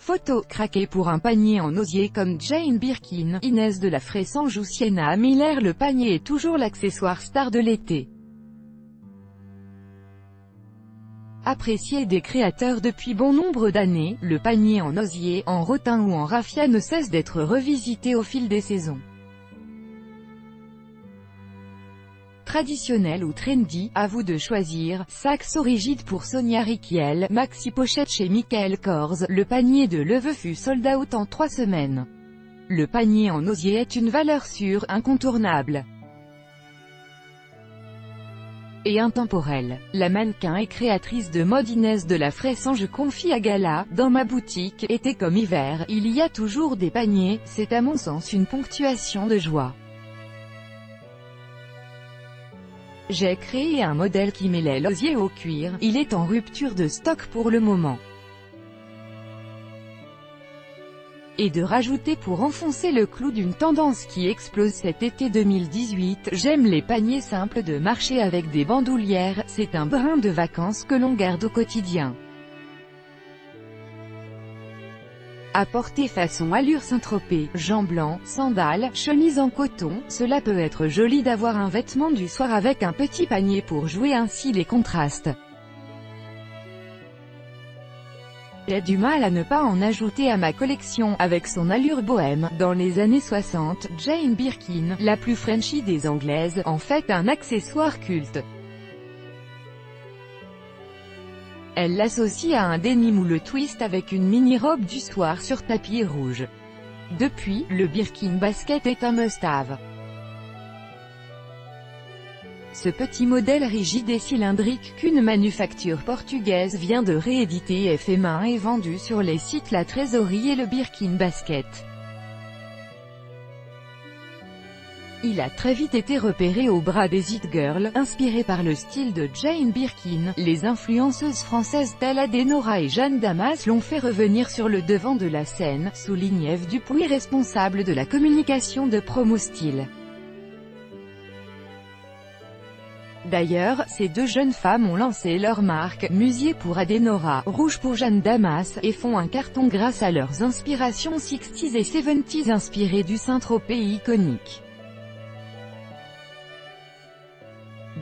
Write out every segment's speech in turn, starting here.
Photo, craqué pour un panier en osier comme Jane Birkin, Inès de la Fressange ou Sienna Miller. Le panier est toujours l'accessoire star de l'été. Apprécié des créateurs depuis bon nombre d'années, le panier en osier, en rotin ou en raffia ne cesse d'être revisité au fil des saisons. Traditionnel ou trendy, à vous de choisir. Saxo rigide pour Sonia Rykiel, maxi pochette chez Michael Kors. Le panier de Leveux fut sold out en 3 semaines. Le panier en osier est une valeur sûre, incontournable et intemporelle. La mannequin et créatrice de mode Inès de la Fressange confie à Gala: dans ma boutique, été comme hiver, il y a toujours des paniers, c'est à mon sens une ponctuation de joie. J'ai créé un modèle qui mêlait l'osier au cuir, il est en rupture de stock pour le moment. Et de rajouter pour enfoncer le clou d'une tendance qui explose cet été 2018, j'aime les paniers simples de marché avec des bandoulières, c'est un brin de vacances que l'on garde au quotidien. À porter façon allure Saint-Tropez, jean blanc, sandales, chemise en coton, cela peut être joli d'avoir un vêtement du soir avec un petit panier pour jouer ainsi les contrastes. J'ai du mal à ne pas en ajouter à ma collection, avec son allure bohème. Dans les années 60, Jane Birkin, la plus Frenchy des Anglaises, en fait un accessoire culte. Elle l'associe à un denim ou le twist avec une mini-robe du soir sur tapis rouge. Depuis, le Birkin basket est un must-have. Ce petit modèle rigide et cylindrique qu'une manufacture portugaise vient de rééditer est fait main et vendu sur les sites La Trésorerie et le Birkin Basket. Il a très vite été repéré au bras des It Girls, inspiré par le style de Jane Birkin. Les influenceuses françaises telles Adenora et Jeanne Damas l'ont fait revenir sur le devant de la scène, souligne Eve Dupuis, responsable de la communication de Promo Style. D'ailleurs, ces deux jeunes femmes ont lancé leur marque, Musier pour Adenora, Rouge pour Jeanne Damas, et font un carton grâce à leurs inspirations 60s et 70s inspirées du Saint-Tropez iconique.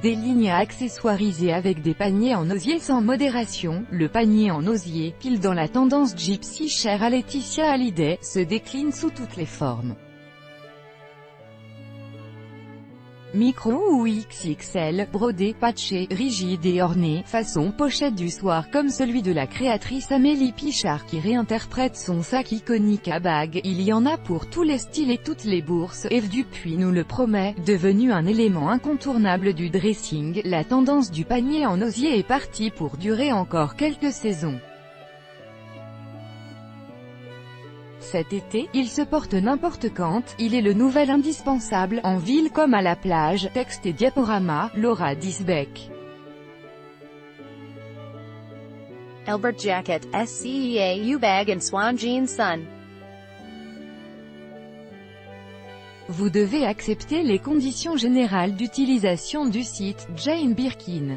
Des lignes à accessoiriser avec des paniers en osier sans modération. Le panier en osier, pile dans la tendance gypsy chère à Laetitia Hallyday, se décline sous toutes les formes. Micro ou XXL, brodé, patché, rigide et orné, façon pochette du soir comme celui de la créatrice Amélie Pichard qui réinterprète son sac iconique à bague. Il y en a pour tous les styles et toutes les bourses, Eve Dupuis nous le promet. Devenu un élément incontournable du dressing, la tendance du panier en osier est partie pour durer encore quelques saisons. Cet été, il se porte n'importe quand, il est le nouvel indispensable, en ville comme à la plage. Texte et diaporama, Laura Disbeck. Elbert Jacket, SCEA U-Bag and Swan Jeans Sun. Vous devez accepter les conditions générales d'utilisation du site Jane Birkin.